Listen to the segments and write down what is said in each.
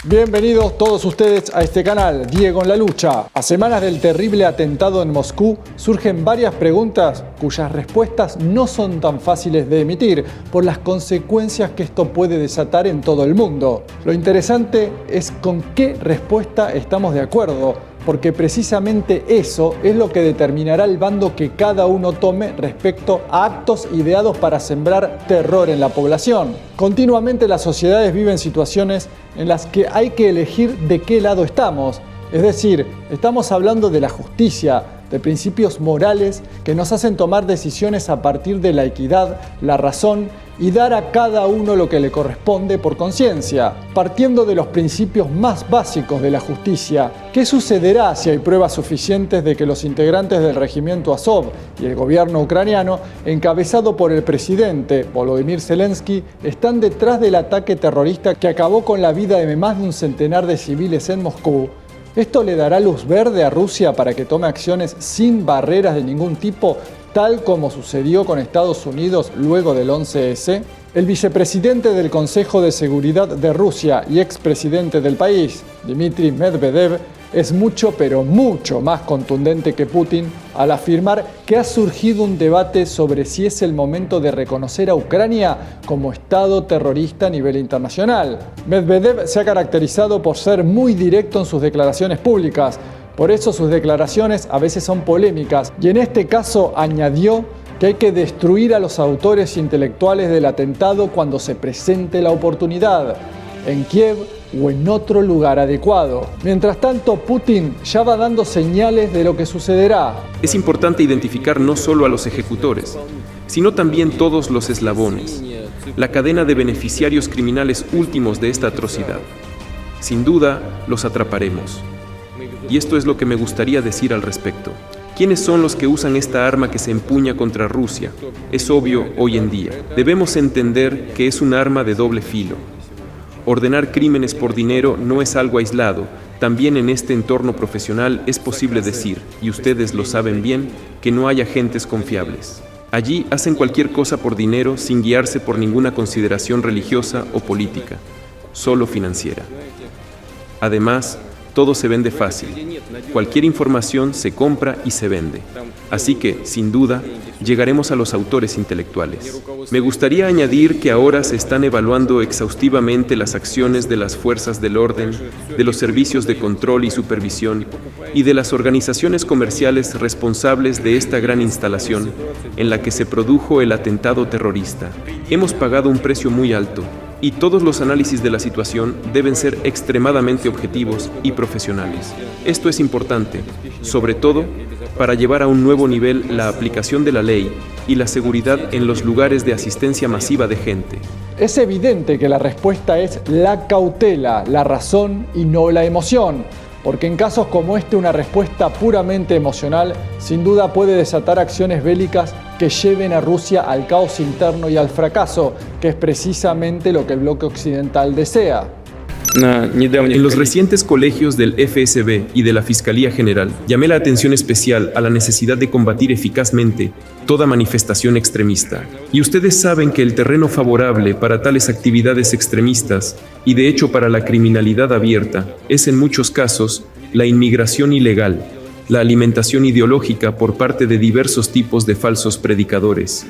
Bienvenidos todos ustedes a este canal, Diego en la Lucha. A semanas del terrible atentado en Moscú, surgen varias preguntas cuyas respuestas no son tan fáciles de emitir por las consecuencias que esto puede desatar en todo el mundo. Lo interesante es con qué respuesta estamos de acuerdo, porque precisamente eso es lo que determinará el bando que cada uno tome respecto a actos ideados para sembrar terror en la población. Continuamente las sociedades viven situaciones en las que hay que elegir de qué lado estamos. Es decir, estamos hablando de la justicia, de principios morales que nos hacen tomar decisiones a partir de la equidad, la razón y dar a cada uno lo que le corresponde por conciencia. Partiendo de los principios más básicos de la justicia, ¿qué sucederá si hay pruebas suficientes de que los integrantes del regimiento Azov y el gobierno ucraniano, encabezado por el presidente Volodymyr Zelensky, están detrás del ataque terrorista que acabó con la vida de más de un centenar de civiles en Moscú? ¿Esto le dará luz verde a Rusia para que tome acciones sin barreras de ningún tipo, tal como sucedió con Estados Unidos luego del 11S? El vicepresidente del Consejo de Seguridad de Rusia y expresidente del país, Dmitry Medvedev, es mucho pero mucho más contundente que Putin al afirmar que ha surgido un debate sobre si es el momento de reconocer a Ucrania como Estado terrorista a nivel internacional. Medvedev se ha caracterizado por ser muy directo en sus declaraciones públicas, por eso sus declaraciones a veces son polémicas, y en este caso añadió que hay que destruir a los autores intelectuales del atentado cuando se presente la oportunidad, en Kiev o en otro lugar adecuado. Mientras tanto, Putin ya va dando señales de lo que sucederá. Es importante identificar no solo a los ejecutores, sino también todos los eslabones, la cadena de beneficiarios criminales últimos de esta atrocidad. Sin duda, los atraparemos. Y esto es lo que me gustaría decir al respecto. ¿Quiénes son los que usan esta arma que se empuña contra Rusia? Es obvio hoy en día. Debemos entender que es un arma de doble filo. Ordenar crímenes por dinero no es algo aislado. También en este entorno profesional es posible decir, y ustedes lo saben bien, que no hay agentes confiables. Allí hacen cualquier cosa por dinero sin guiarse por ninguna consideración religiosa o política, solo financiera. Además, todo se vende fácil. Cualquier información se compra y se vende. Así que, sin duda, llegaremos a los autores intelectuales. Me gustaría añadir que ahora se están evaluando exhaustivamente las acciones de las fuerzas del orden, de los servicios de control y supervisión y de las organizaciones comerciales responsables de esta gran instalación en la que se produjo el atentado terrorista. Hemos pagado un precio muy alto, y todos los análisis de la situación deben ser extremadamente objetivos y profesionales. Esto es importante, sobre todo, para llevar a un nuevo nivel la aplicación de la ley y la seguridad en los lugares de asistencia masiva de gente. Es evidente que la respuesta es la cautela, la razón y no la emoción, porque en casos como este una respuesta puramente emocional sin duda puede desatar acciones bélicas que lleven a Rusia al caos interno y al fracaso, que es precisamente lo que el bloque occidental desea. En los recientes colegios del FSB y de la Fiscalía General, llamé la atención especial a la necesidad de combatir eficazmente toda manifestación extremista. Y ustedes saben que el terreno favorable para tales actividades extremistas, y de hecho para la criminalidad abierta, es en muchos casos la inmigración ilegal, la alimentación ideológica por parte de diversos tipos de falsos predicadores,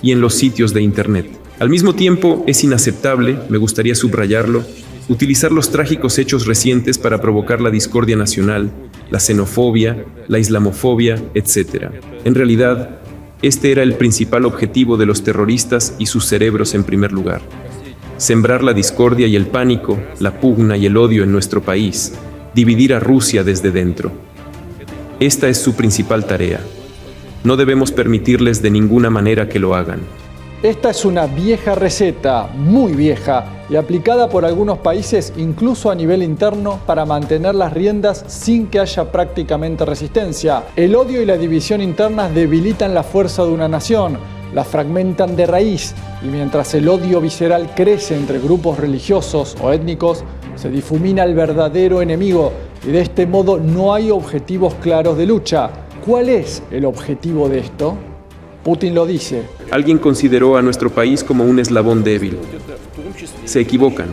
y en los sitios de Internet. Al mismo tiempo, es inaceptable, me gustaría subrayarlo, utilizar los trágicos hechos recientes para provocar la discordia nacional, la xenofobia, la islamofobia, etc. En realidad, este era el principal objetivo de los terroristas y sus cerebros en primer lugar. Sembrar la discordia y el pánico, la pugna y el odio en nuestro país, dividir a Rusia desde dentro. Esta es su principal tarea. No debemos permitirles de ninguna manera que lo hagan. Esta es una vieja receta, muy vieja, y aplicada por algunos países incluso a nivel interno para mantener las riendas sin que haya prácticamente resistencia. El odio y la división internas debilitan la fuerza de una nación, la fragmentan de raíz, y mientras el odio visceral crece entre grupos religiosos o étnicos, se difumina el verdadero enemigo, y de este modo no hay objetivos claros de lucha. ¿Cuál es el objetivo de esto? Putin lo dice. Alguien consideró a nuestro país como un eslabón débil. Se equivocan.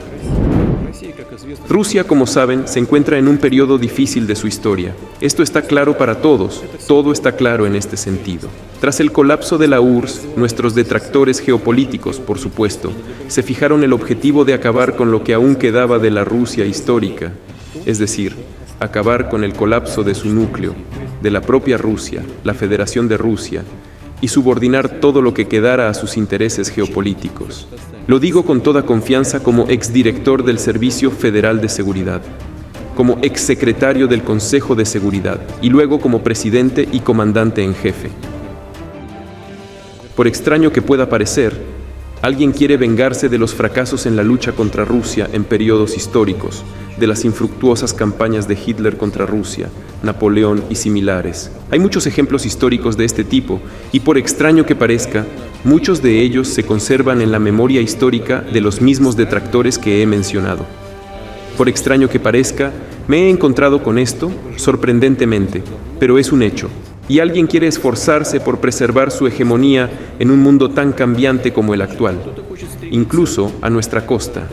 Rusia, como saben, se encuentra en un periodo difícil de su historia. Esto está claro para todos, todo está claro en este sentido. Tras el colapso de la URSS, nuestros detractores geopolíticos, por supuesto, se fijaron el objetivo de acabar con lo que aún quedaba de la Rusia histórica, es decir, acabar con el colapso de su núcleo, de la propia Rusia, la Federación de Rusia, y subordinar todo lo que quedara a sus intereses geopolíticos. Lo digo con toda confianza como exdirector del Servicio Federal de Seguridad, como exsecretario del Consejo de Seguridad y luego como presidente y comandante en jefe. Por extraño que pueda parecer, alguien quiere vengarse de los fracasos en la lucha contra Rusia en periodos históricos, de las infructuosas campañas de Hitler contra Rusia, Napoleón y similares. Hay muchos ejemplos históricos de este tipo, y por extraño que parezca, muchos de ellos se conservan en la memoria histórica de los mismos detractores que he mencionado. Por extraño que parezca, me he encontrado con esto, sorprendentemente, pero es un hecho. Y alguien quiere esforzarse por preservar su hegemonía en un mundo tan cambiante como el actual, incluso a nuestra costa.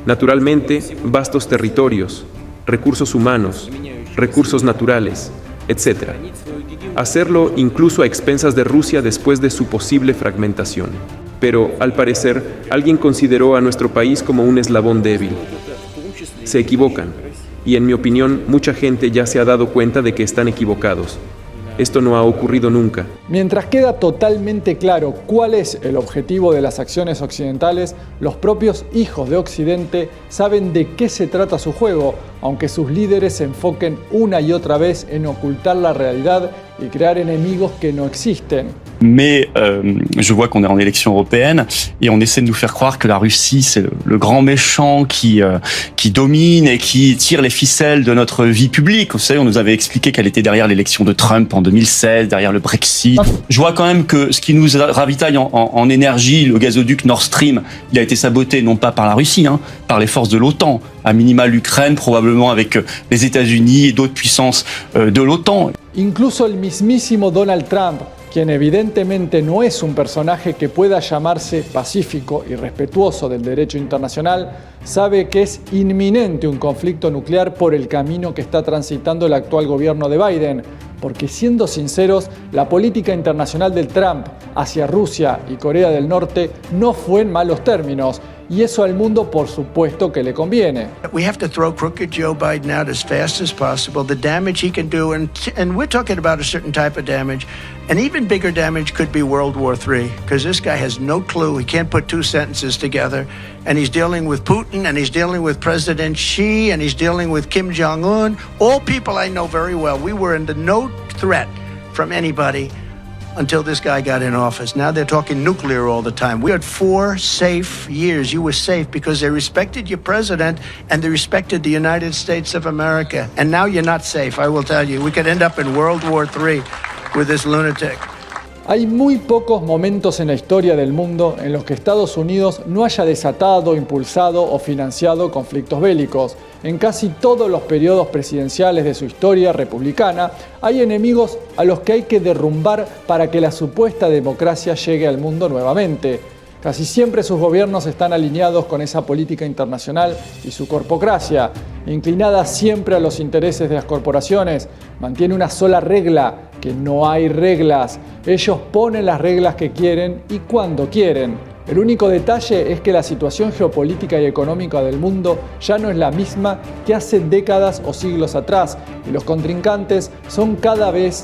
Naturalmente, vastos territorios, recursos humanos, recursos naturales, etc. Hacerlo incluso a expensas de Rusia después de su posible fragmentación. Pero, al parecer, alguien consideró a nuestro país como un eslabón débil. Se equivocan, y en mi opinión, mucha gente ya se ha dado cuenta de que están equivocados. Esto no ha ocurrido nunca. Mientras queda totalmente claro cuál es el objetivo de las acciones occidentales, los propios hijos de Occidente saben de qué se trata su juego, aunque sus líderes se enfoquen una y otra vez en ocultar la realidad y crear enemigos que no existen. Mais je vois qu'on est en élection européenne et on essaie de nous faire croire que la Russie c'est le grand méchant qui domine et qui tire les ficelles de notre vie publique. Vous savez, on nous avait expliqué qu'elle était derrière l'élection de Trump en 2016, derrière le Brexit. Je vois quand même que ce qui nous ravitaille en énergie, le gazoduc Nord Stream, il a été saboté non pas par la Russie, par les forces de l'OTAN, à minima l'Ukraine, probablement avec les États-Unis et d'autres puissances de l'OTAN. Incluso el mismísimo Donald Trump, quien evidentemente no es un personaje que pueda llamarse pacífico y respetuoso del derecho internacional, sabe que es inminente un conflicto nuclear por el camino que está transitando el actual gobierno de Biden, porque siendo sinceros, la política internacional del Trump hacia Rusia y Corea del Norte no fue en malos términos, y eso al mundo por supuesto que le conviene. We have to throw crooked Joe Biden out as fast as possible, the damage he can do, and we're talking about a certain type of damage, and even bigger damage could be World War III, because this guy has no clue, he can't put two sentences together, and he's dealing with Putin, and he's dealing with President Xi, and he's dealing with Kim Jong-un, all people I know very well. We were under no threat from anybody until this guy got in office. Now they're talking nuclear all the time. We had 4 safe years. You were safe because they respected your president and they respected the United States of America. And now you're not safe, I will tell you. We could end up in World War III with this lunatic. Hay muy pocos momentos en la historia del mundo en los que Estados Unidos no haya desatado, impulsado o financiado conflictos bélicos. En casi todos los periodos presidenciales de su historia republicana hay enemigos a los que hay que derrumbar para que la supuesta democracia llegue al mundo nuevamente. Casi siempre sus gobiernos están alineados con esa política internacional y su corpocracia, inclinada siempre a los intereses de las corporaciones, mantiene una sola regla, que no hay reglas. Ellos ponen las reglas que quieren y cuando quieren. El único detalle es que la situación geopolítica y económica del mundo ya no es la misma que hace décadas o siglos atrás, y los contrincantes son cada vez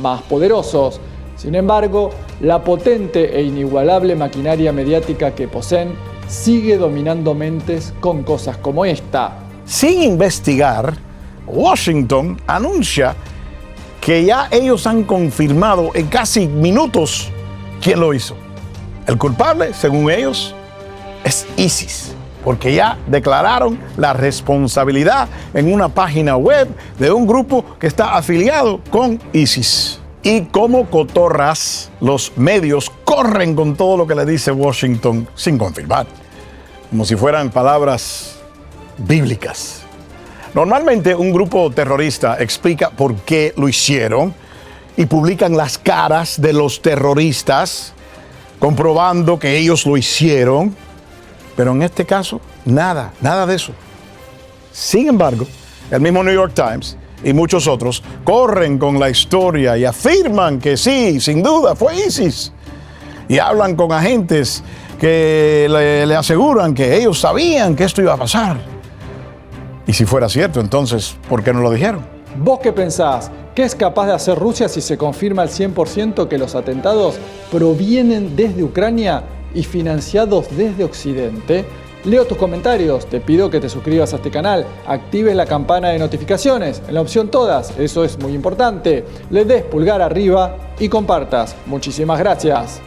más poderosos. Sin embargo, la potente e inigualable maquinaria mediática que poseen sigue dominando mentes con cosas como esta. Sin investigar, Washington anuncia que ya ellos han confirmado en casi minutos quién lo hizo. El culpable, según ellos, es ISIS, porque ya declararon la responsabilidad en una página web de un grupo que está afiliado con ISIS. Y como cotorras, los medios corren con todo lo que le dice Washington sin confirmar, como si fueran palabras bíblicas. Normalmente un grupo terrorista explica por qué lo hicieron y publican las caras de los terroristas, comprobando que ellos lo hicieron. Pero en este caso, nada de eso. Sin embargo, el mismo New York Times y muchos otros corren con la historia y afirman que sí, sin duda, fue ISIS. Y hablan con agentes que le aseguran que ellos sabían que esto iba a pasar. Y si fuera cierto, entonces, ¿por qué no lo dijeron? ¿Vos qué pensás? ¿Qué es capaz de hacer Rusia si se confirma al 100% que los atentados provienen desde Ucrania y financiados desde Occidente? Leo tus comentarios, te pido que te suscribas a este canal, actives la campana de notificaciones en la opción todas, eso es muy importante, le des pulgar arriba y compartas. Muchísimas gracias.